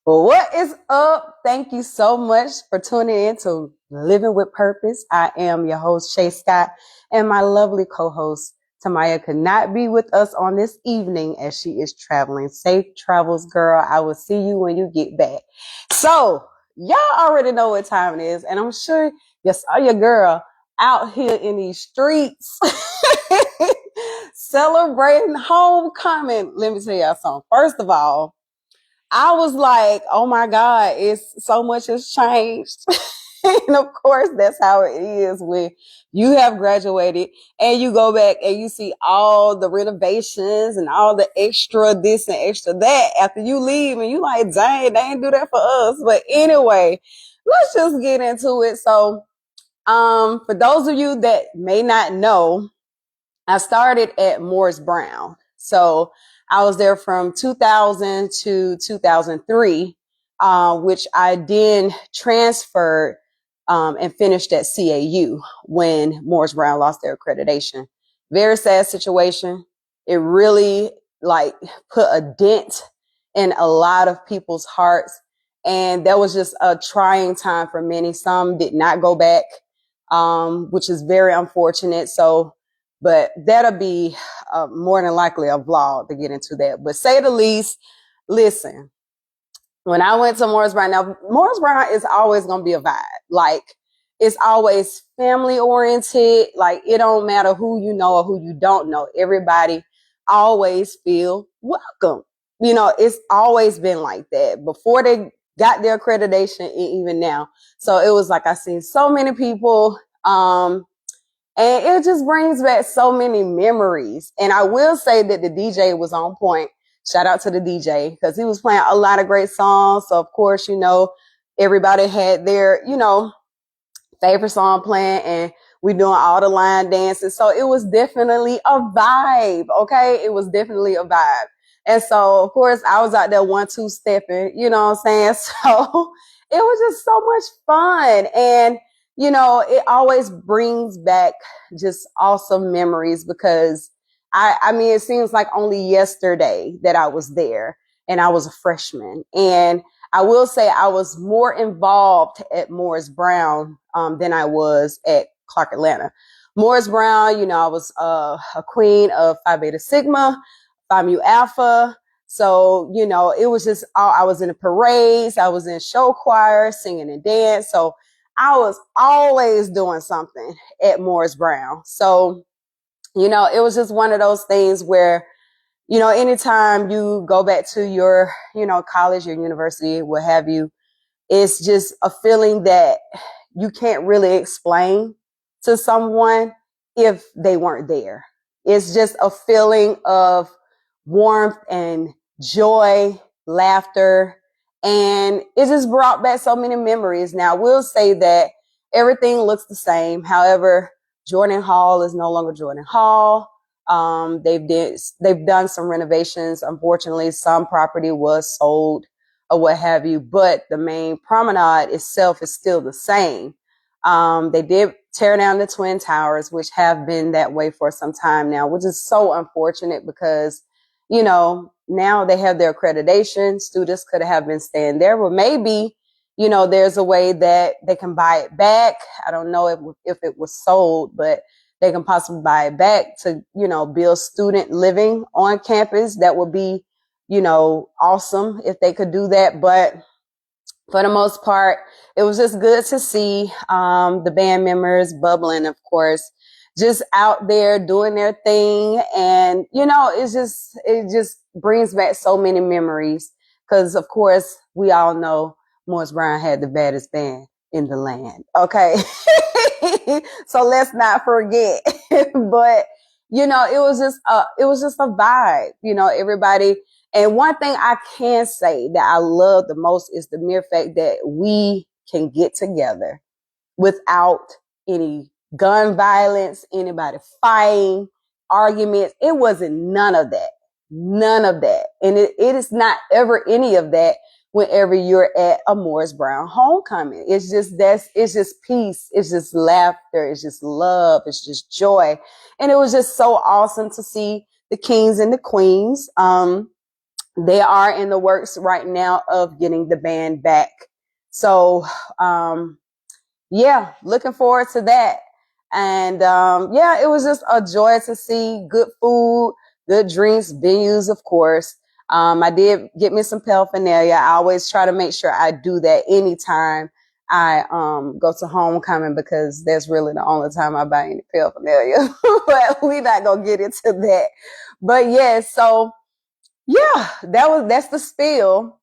But what is up? Thank you so much for tuning in to Living with Purpose. I am your host, Shay Scott, and my lovely co-host, Tamaya, could not be with us on this evening as she is traveling. Safe travels, girl. I will see you when you get back. So, y'all already know what time it is, and I'm sure you saw your girl out here in these streets celebrating homecoming. Let me tell y'all something. First of all, I was like, oh my God, it's so much has changed. And of course, that's how it is when you have graduated and you go back and you see all the renovations and all the extra this and extra that after you leave and you like, dang, they ain't do that for us. But anyway, let's just get into it. So, for those of you that may not know, I started at Morris Brown. So I was there from 2000 to 2003, which I then transferred and finished at CAU when Morris Brown lost their accreditation. Very sad situation. It really put a dent in a lot of people's hearts. And that was just a trying time for many. Some did not go back, which is very unfortunate. So, but that'll be more than likely a vlog to get into that. But say the least, listen, when I went to Morris Brown, now Morris Brown is always going to be a vibe. Like, it's always family oriented. Like, it don't matter who you know or who you don't know. Everybody always feel welcome. You know, it's always been like that before they got their accreditation and even now. So it was like I seen so many people, and it just brings back so many memories. And I will say that the DJ was on point. Shout out to the DJ because he was playing a lot of great songs. So, of course, you know, everybody had their, you know, favorite song playing and we doing all the line dances. So it was definitely a vibe. Okay. It was definitely a vibe. And so, of course, I was out there 1-2 stepping, you know what I'm saying? So it was just so much fun. And, you know, it always brings back just awesome memories because I mean, it seems like only yesterday that I was there and I was a freshman. And I will say I was more involved at Morris Brown than I was at Clark Atlanta. Morris Brown, you know, I was a queen of Phi Beta Sigma, Phi Mu Alpha. So, you know, it was just, I was in the parades, I was in show choir, singing and dance. So I was always doing something at Morris Brown. So, you know, it was just one of those things where, you know, anytime you go back to your, you know, college, your university, what have you, it's just a feeling that you can't really explain to someone if they weren't there. It's just a feeling of warmth and joy, laughter, and it just brought back so many memories. Now, I will say that everything looks the same. However, Jordan Hall is no longer Jordan Hall. They've done some renovations. Unfortunately, some property was sold or what have you, but the main promenade itself is still the same. They did tear down the Twin Towers, which have been that way for some time now, which is so unfortunate because, you know, now they have their accreditation. Students could have been staying there, but maybe, you know, there's a way that they can buy it back. I don't know if it was sold, but they can possibly buy it back to, you know, build student living on campus. That would be, you know, awesome if they could do that. But for the most part, it was just good to see the band members, bubbling, of course, just out there doing their thing. And, you know, it just brings back so many memories because, of course, we all know Morris Brown had the baddest band in the land. Okay. So let's not forget. But, you know, it was just a vibe, you know, everybody. And one thing I can say that I love the most is the mere fact that we can get together without any gun violence, anybody fighting, arguments. It wasn't none of that. None of that. And it is not ever any of that whenever you're at a Morris Brown homecoming. It's just peace. It's just laughter. It's just love. It's just joy. And it was just so awesome to see the kings and the queens. they are in the works right now of getting the band back. So, yeah, looking forward to that. And yeah, it was just a joy to see good food, good drinks, venues, of course. I did get me some paraphernalia. I always try to make sure I do that anytime I go to homecoming, because that's really the only time I buy any paraphernalia. But we not gonna get into that. But yeah, so yeah, that's the spiel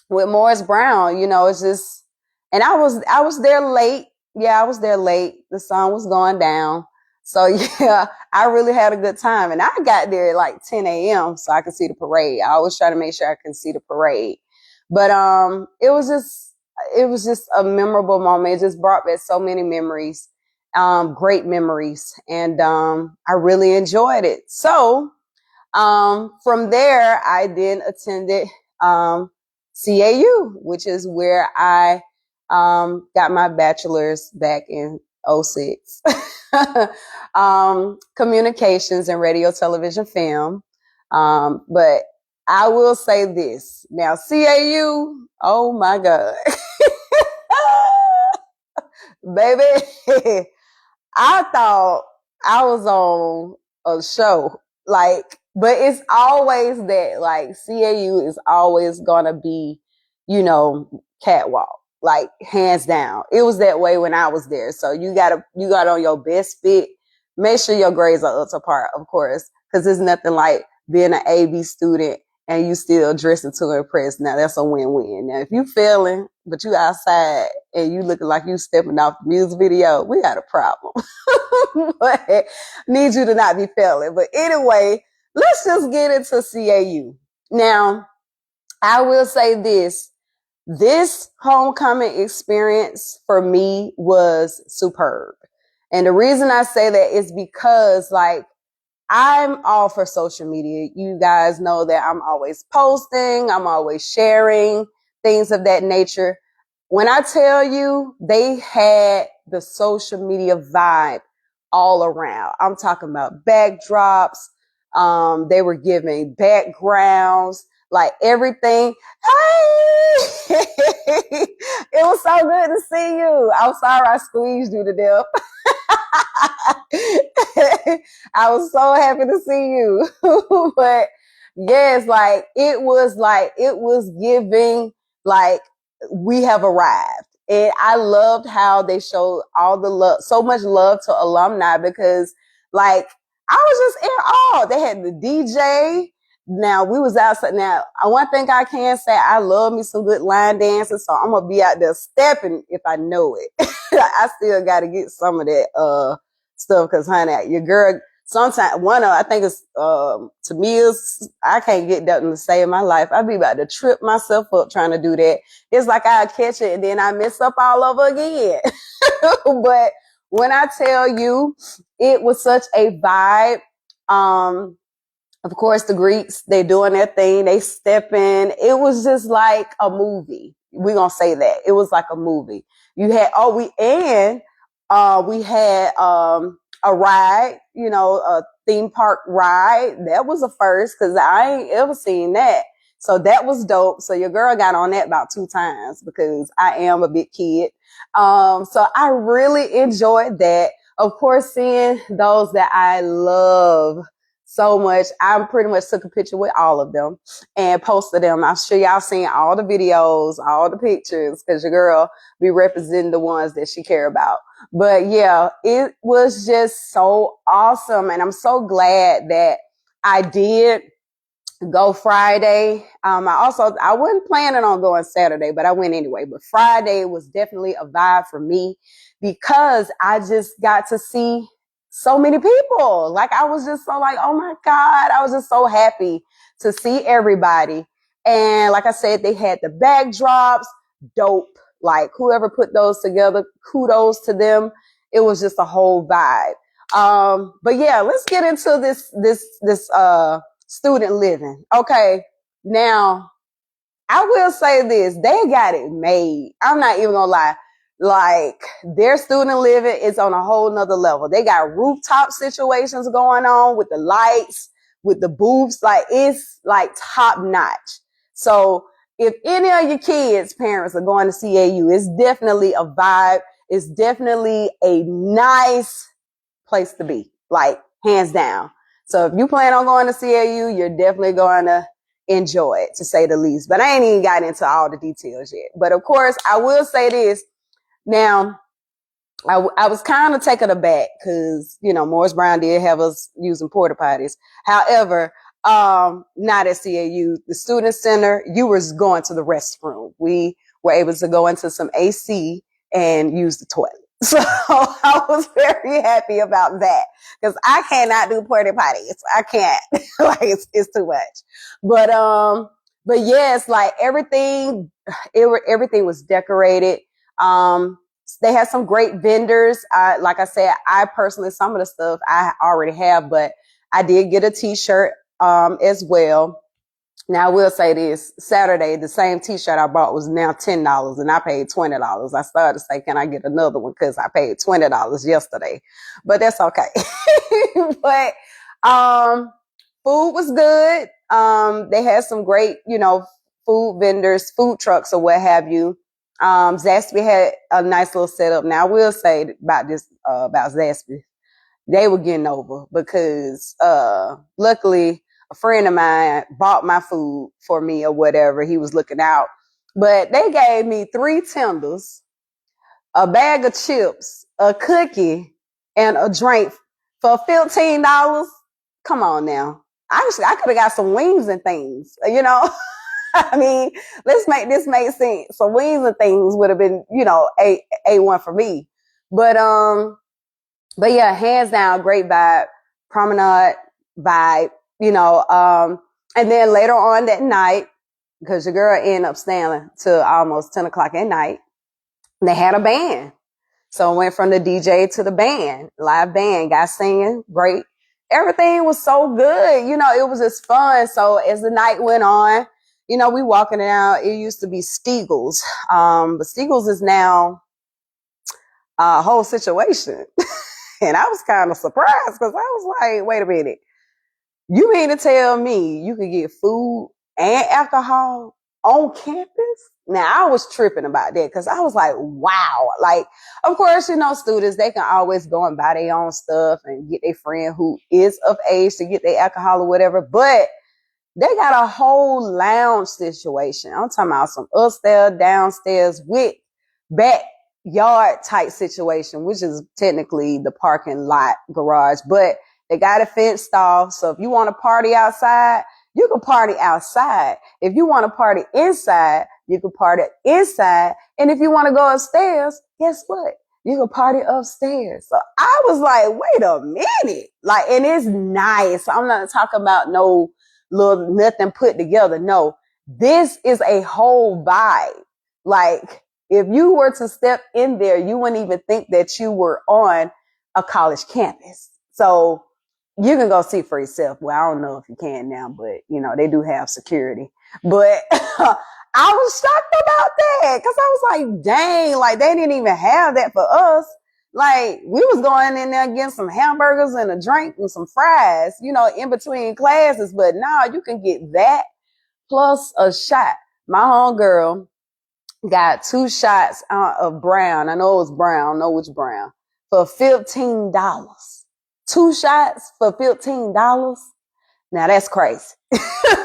with Morris Brown. You know, it's just, and I was there late. Yeah, I was there late. The sun was going down. So yeah, I really had a good time. And I got there at like 10 a.m. so I could see the parade. I always try to make sure I can see the parade. But it was just a memorable moment. It just brought back so many memories, great memories. And I really enjoyed it. So from there, I then attended CAU, which is where I got my bachelor's back in '06. Communications and radio, television, film. But I will say this. Now, CAU, oh my God. Baby, I thought I was on a show. Like, but it's always that, like, CAU is always gonna be, catwalk, like, hands down. It was that way when I was there. So you got on your best fit. Make sure your grades are up to par, of course, because there's nothing like being an AB student and you still dressing to impress. Now that's a win-win. Now if you failing, but you outside and you looking like you stepping off the music video, we got a problem. But need you to not be failing. But anyway, let's just get into CAU. Now, I will say this homecoming experience for me was superb. And the reason I say that is because, like, I'm all for social media. You guys know that I'm always posting, I'm always sharing things of that nature. When I tell you they had the social media vibe all around, I'm talking about backdrops. They were giving backgrounds, like everything. Hey, it was so good to see you. I'm sorry I squeezed you to death. I was so happy to see you. But yes, it was giving, like, we have arrived. And I loved how they showed all the love, so much love to alumni, because, like, I was just in awe. They had the DJ. Now we was outside. Now, one thing I can say, I love me some good line dancing, so I'm gonna be out there stepping if I know it. I still got to get some of that stuff, because honey, your girl. Sometimes I think it's to me is I can't get nothing to save my life. I be about to trip myself up trying to do that. It's like I catch it and then I mess up all over again. But when I tell you, it was such a vibe. Of course, the Greeks, they doing their thing. They stepping. It was just like a movie. We're going to say that. It was like a movie. We had a ride, a theme park ride. That was a first, because I ain't ever seen that. So that was dope. So your girl got on that about 2 times, because I am a big kid. So I really enjoyed that. Of course, seeing those that I love so much. I pretty much took a picture with all of them and posted them. I'm sure y'all seen all the videos, all the pictures, because your girl be representing the ones that she care about. But yeah, it was just so awesome. And I'm so glad that I did go Friday. I wasn't planning on going Saturday, but I went anyway. But Friday was definitely a vibe for me, because I just got to see so many people. Like, I was just so like, oh my God, I was just so happy to see everybody. And like I said, they had the backdrops, dope. Like, whoever put those together, kudos to them. It was just a whole vibe. But yeah, let's get into this student living. Okay. Now, I will say this, they got it made. I'm not even gonna lie. Like, their student living is on a whole nother level. They got rooftop situations going on with the lights, with the booths. Like, it's like top notch. So if any of your kids' parents are going to CAU, it's definitely a vibe. It's definitely a nice place to be, like, hands down. So if you plan on going to CAU, you're definitely going to enjoy it, to say the least. But I ain't even got into all the details yet. But of course, I will say this. Now, I was kind of taken aback because, Morris Brown did have us using porta potties. However, not at CAU, the student center, you was going to the restroom. We were able to go into some AC and use the toilet. So I was very happy about that because I cannot do porta potties. I can't. Like, it's too much. But yes, like everything was decorated. They had some great vendors. Like I said, I personally, some of the stuff I already have, but I did get a t-shirt, as well. Now, I will say this, Saturday, the same t-shirt I bought was now $10 and I paid $20. I started to say, can I get another one? Cause I paid $20 yesterday, but that's okay. But, food was good. They had some great, food vendors, food trucks or what have you. Zaxby had a nice little setup. Now, I will say about this, about Zaxby, they were getting over because, luckily, a friend of mine bought my food for me or whatever. He was looking out. But they gave me 3 tenders, a bag of chips, a cookie, and a drink for $15. Come on now. I could have got some wings and things, I mean, let's make this make sense. Some wings and things would have been, A1 for me. But yeah, hands down, great vibe, promenade vibe, and then later on that night, because your girl ended up staying till almost 10 o'clock at night, they had a band. So I went from the DJ to the band, live band, got singing, great. Everything was so good. It was just fun. So as the night went on, we walking out. It used to be Steagles. But Steagles is now a whole situation. And I was kind of surprised because I was like, wait a minute. You mean to tell me you could get food and alcohol on campus? Now, I was tripping about that because I was like, wow. Like, of course, students, they can always go and buy their own stuff and get their friend who is of age to get their alcohol or whatever. But they got a whole lounge situation. I'm talking about some upstairs, downstairs with backyard type situation, which is technically the parking lot garage, but they got it fenced off. So if you want to party outside, you can party outside. If you want to party inside, you can party inside. And if you want to go upstairs, guess what? You can party upstairs. So I was like, wait a minute. Like, and it's nice. I'm not talking about no little nothing put together. No, this is a whole vibe. Like, if you were to step in there, you wouldn't even think that you were on a college campus. So you can go see for yourself. Well, I don't know if you can now, but they do have security. But I was shocked about that because I was like, dang, like they didn't even have that for us. Like, we was going in there getting some hamburgers and a drink and some fries, in between classes. But now you can get that plus a shot. My homegirl got 2 shots of brown. I know it was brown, know which brown, for $15. 2 shots for $15. Now that's crazy.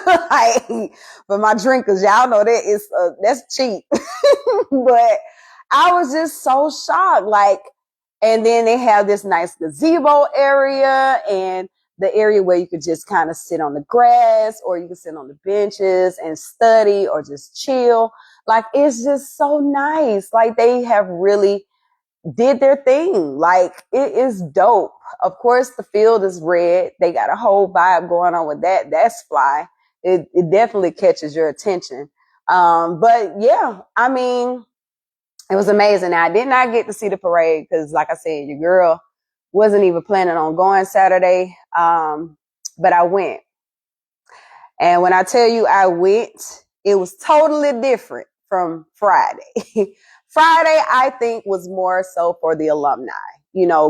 Like, for my drinkers, y'all know that is that's cheap. But I was just so shocked. Like, and then they have this nice gazebo area and the area where you could just kind of sit on the grass or you can sit on the benches and study or just chill. Like, it's just so nice. Like, they have really did their thing. Like, it is dope. Of course, the field is red. They got a whole vibe going on with that. That's fly. It definitely catches your attention. But yeah, I mean, it was amazing. Now, I did not get to see the parade because, like I said, your girl wasn't even planning on going Saturday. But I went. And when I tell you I went, it was totally different from Friday. Friday, I think, was more so for the alumni,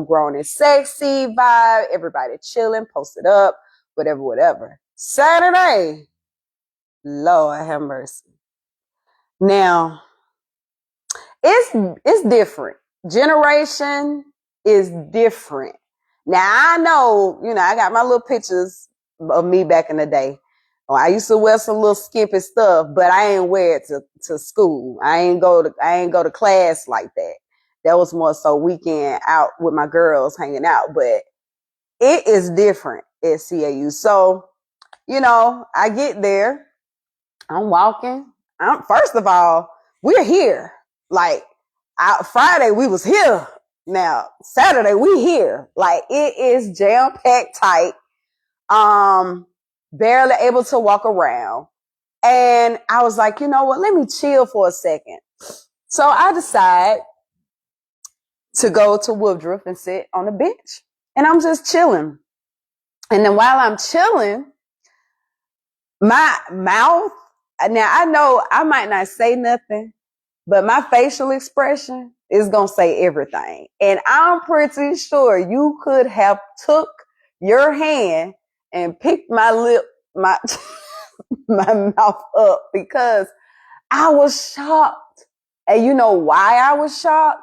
grown and sexy vibe, everybody chilling, posted up, whatever. Saturday, Lord have mercy. Now, it's different. Generation is different. Now I know, I got my little pictures of me back in the day. I used to wear some little skimpy stuff, but I ain't wear it to school. I ain't go to class like that. That was more so weekend out with my girls hanging out, but it is different at CAU. So, I get there, I'm walking. First of all, we're here. Like Friday, we was here. Now Saturday, we here. Like it is jam packed tight. Barely able to walk around. And I was like, you know what? Let me chill for a second. So I decide to go to Woodruff and sit on the bench. And I'm just chilling. And then while I'm chilling, my mouth, now I know I might not say nothing, but my facial expression is going to say everything. And I'm pretty sure you could have took your hand and picked my my mouth up because I was shocked. And you know why I was shocked?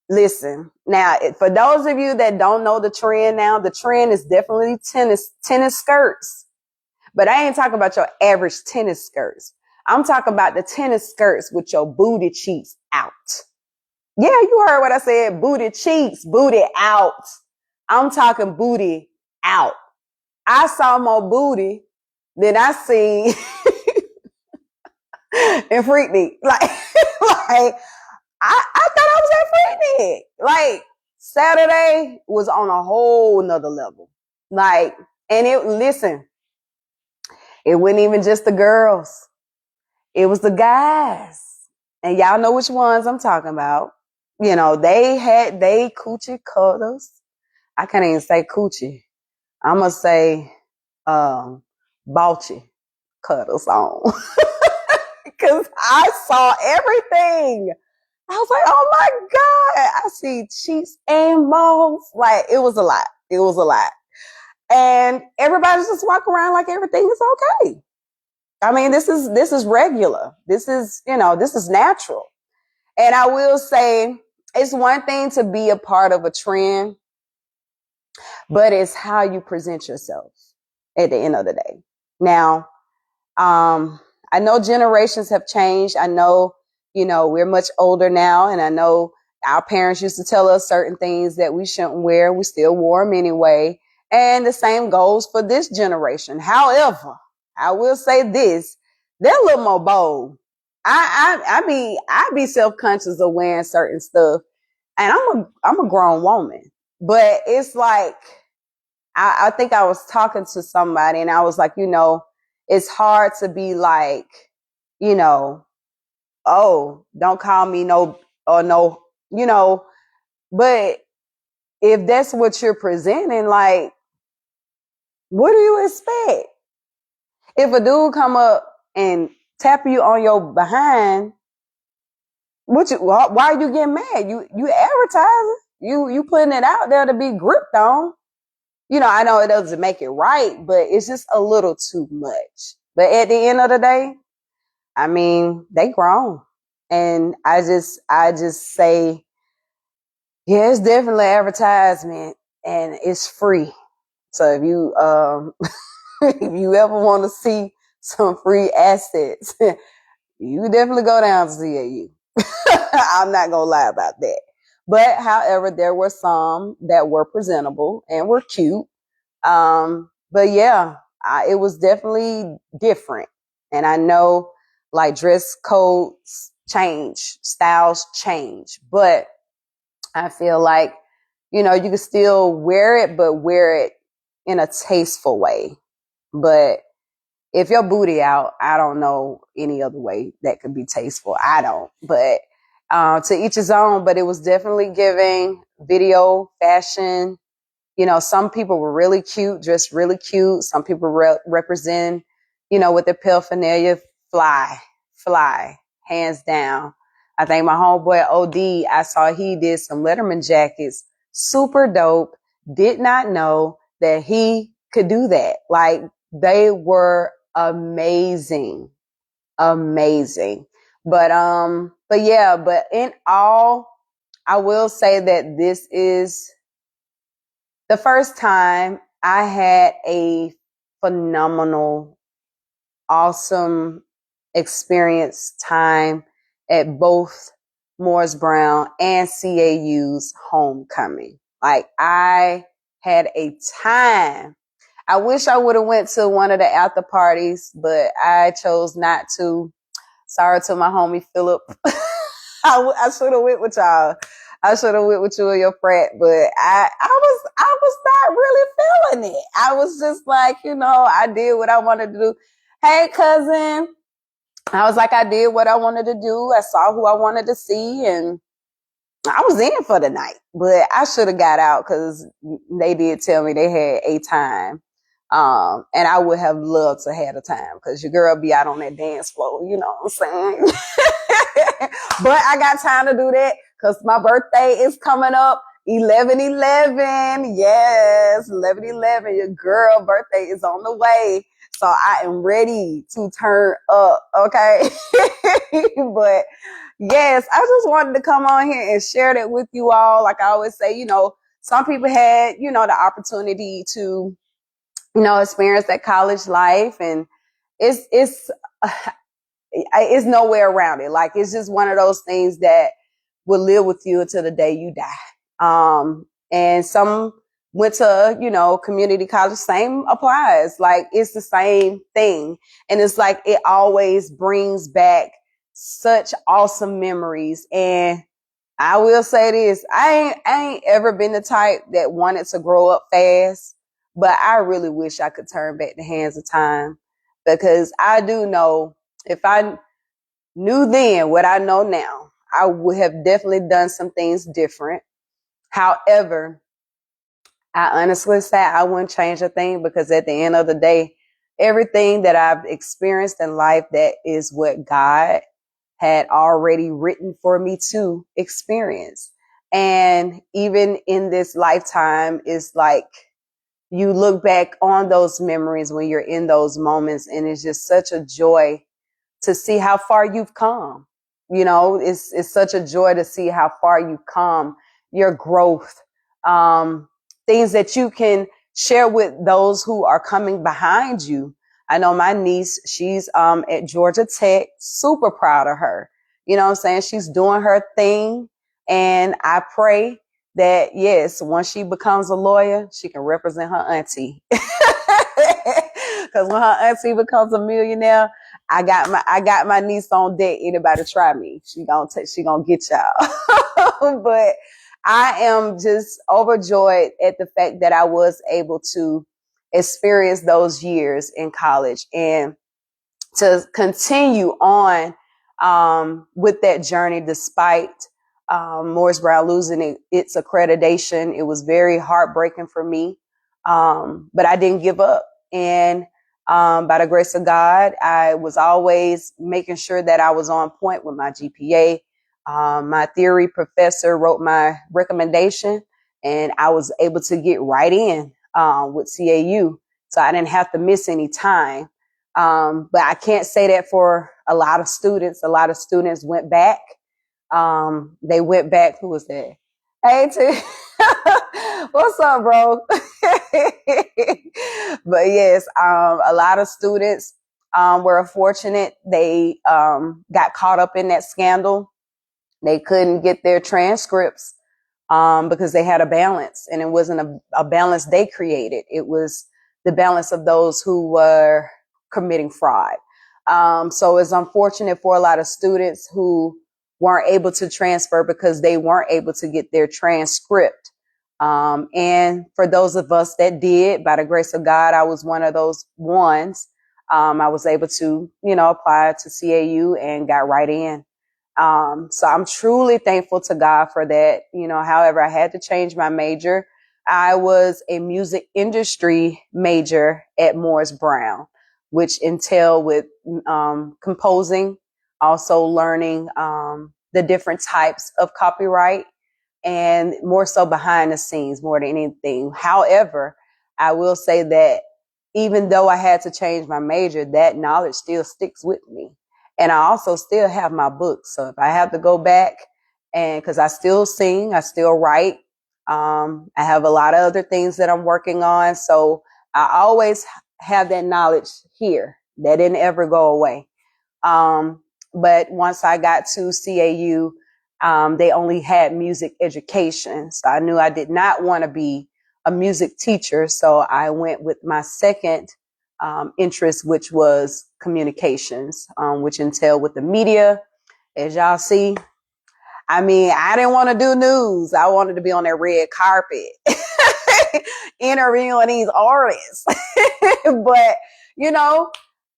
Listen, now, for those of you that don't know the trend now, the trend is definitely tennis skirts. But I ain't talking about your average tennis skirts. I'm talking about the tennis skirts with your booty cheeks out. Yeah, you heard what I said. Booty cheeks, booty out. I'm talking booty out. I saw more booty than I seen in Freaknik. Like I thought I was at Freaknik. Like Saturday was on a whole nother level. Like, and listen, it wasn't even just the girls. It was the guys. And y'all know which ones I'm talking about. They had coochie cuddles. I can't even say coochie. I'm going to say balchi cuddles on. Because I saw everything. I was like, oh my God. I see cheeks and balls. Like, it was a lot. It was a lot. And everybody's just walking around like everything is okay. I mean, this is regular. This is natural. And I will say it's one thing to be a part of a trend, but it's how you present yourself at the end of the day. Now, I know generations have changed. I know, we're much older now, and I know our parents used to tell us certain things that we shouldn't wear. We still wore them anyway. And the same goes for this generation. However, I will say this, they're a little more bold. I be self-conscious of wearing certain stuff, and I'm a grown woman, but it's like, I think I was talking to somebody and I was like, it's hard to be like, oh, don't call me no, but if that's what you're presenting, like, what do you expect? If a dude come up and tap you on your behind, why are you getting mad? You advertising, you putting it out there to be gripped on. I know it doesn't make it right, but it's just a little too much. But at the end of the day, I mean, they grown. And I just say, yeah, it's definitely advertisement and it's free. So if you, if you ever want to see some free assets, you definitely go down to CAU. I'm not going to lie about that. But however, there were some that were presentable and were cute. But yeah, it was definitely different. And I know like dress codes change, styles change, but I feel like, you can still wear it, but wear it in a tasteful way. But if your booty out, I don't know any other way that could be tasteful. I don't, but to each his own. But it was definitely giving video, fashion. Some people were really cute, dressed really cute. Some people represent, with their paraphernalia, fly, hands down. I think my homeboy OD, I saw he did some Letterman jackets, super dope. Did not know that he could do that. Like, they were amazing, amazing. But yeah, but in all, I will say that this is the first time I had a phenomenal, awesome experience time at both Morris Brown and CAU's homecoming. Like, I had a time. I wish I would have went to one of the after parties, but I chose not to. Sorry to my homie Philip. I should have went with y'all. I should have went with you and your frat, but I was not really feeling it. I was just like, I did what I wanted to do. Hey, cousin. I was like, I did what I wanted to do. I saw who I wanted to see, and I was in for the night. But I should have got out because they did tell me they had a time. And I would have loved to have a time because your girl be out on that dance floor, you know what I'm saying? But I got time to do that because my birthday is coming up 11/11. Yes, 11/11. Your girl birthday is on the way. So I am ready to turn up. Okay. But yes, I just wanted to come on here and share that with you all. Like I always say, some people had, the opportunity to, experience that college life, and it's nowhere around it. Like, it's just one of those things that will live with you until the day you die. And some went to, community college. Same applies. Like, it's the same thing. And it's like, it always brings back such awesome memories. And I will say this, I ain't ever been the type that wanted to grow up fast, but I really wish I could turn back the hands of time, because I do know if I knew then what I know now, I would have definitely done some things different. However, I honestly say I wouldn't change a thing, because at the end of the day, everything that I've experienced in life, that is what God had already written for me to experience. And even in this lifetime, it's like you look back on those memories when you're in those moments, and it's just such a joy to see how far you've come. It's such a joy to see how far you've come, your growth, things that you can share with those who are coming behind you. I know my niece, she's at Georgia Tech, super proud of her. You know what I'm saying? She's doing her thing. And I pray that, yes, once she becomes a lawyer, she can represent her auntie. Because when her auntie becomes a millionaire, I got my niece on deck. Anybody try me, she gonna get y'all. But I am just overjoyed at the fact that I was able to experience those years in college, and to continue on with that journey despite Morris Brown losing its accreditation. It was very heartbreaking for me, but I didn't give up. And by the grace of God, I was always making sure that I was on point with my GPA. My theory professor wrote my recommendation, and I was able to get right in with CAU. So I didn't have to miss any time. But I can't say that for a lot of students. A lot of students went back. They went back. Who was that? Hey, what's up, bro? But yes, a lot of students were unfortunate. They got caught up in that scandal. They couldn't get their transcripts because they had a balance, and it wasn't a balance they created. It was the balance of those who were committing fraud. So it's unfortunate for a lot of students who weren't able to transfer because they weren't able to get their transcript. And for those of us that did, by the grace of God, I was one of those ones. I was able to, apply to CAU and got right in. So I'm truly thankful to God for that. However, I had to change my major. I was a music industry major at Morris Brown, which entailed with composing, also learning the different types of copyright, and more so behind the scenes more than anything. However, I will say that even though I had to change my major, that knowledge still sticks with me. And I also still have my books. So if I have to go back, and because I still sing, I still write, I have a lot of other things that I'm working on. So I always have that knowledge here. That didn't ever go away. But once I got to CAU, they only had music education. So I knew I did not want to be a music teacher. So I went with my second interest, which was communications, which entailed with the media. As y'all see, I mean, I didn't want to do news. I wanted to be on that red carpet interviewing these artists. But, you know,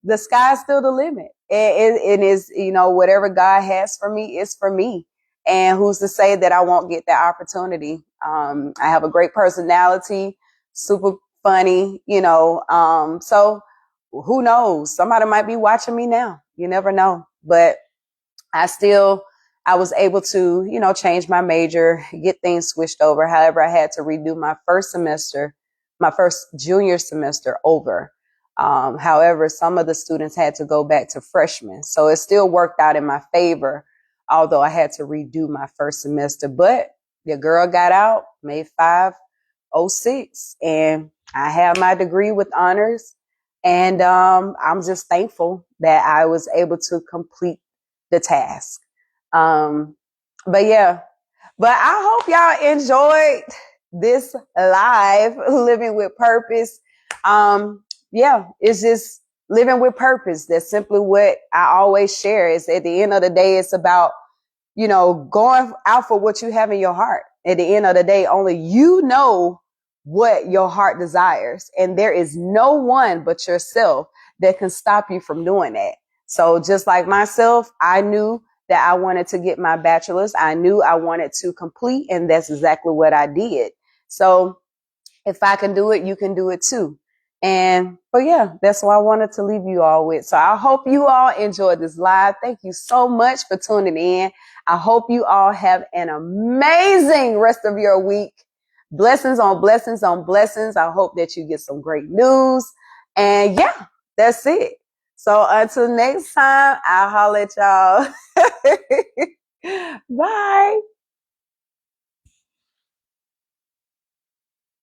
the sky's still the limit. It is, you know, whatever God has for me is for me. And who's to say that I won't get that opportunity? I have a great personality, super funny, you know. So who knows? Somebody might be watching me now. You never know. But I was able to, you know, change my major, get things switched over. However, I had to redo my first junior semester over. However, some of the students had to go back to freshmen. So it still worked out in my favor, although I had to redo my first semester. But the girl got out, made 5.06, and I have my degree with honors. And I'm just thankful that I was able to complete the task. But yeah, but I hope y'all enjoyed this live Living with Purpose. Yeah, it's just living with purpose. That's simply what I always share. Is at the end of the day, it's about, you know, going out for what you have in your heart. At the end of the day, only you know what your heart desires. And there is no one but yourself that can stop you from doing that. So just like myself, I knew that I wanted to get my bachelor's. I knew I wanted to complete, and that's exactly what I did. So if I can do it, you can do it too. But yeah, that's what I wanted to leave you all with. So I hope you all enjoyed this live. Thank you so much for tuning in. I hope you all have an amazing rest of your week. Blessings on blessings on blessings. I hope that you get some great news. And yeah, that's it. So until next time, I'll holler at y'all. Bye.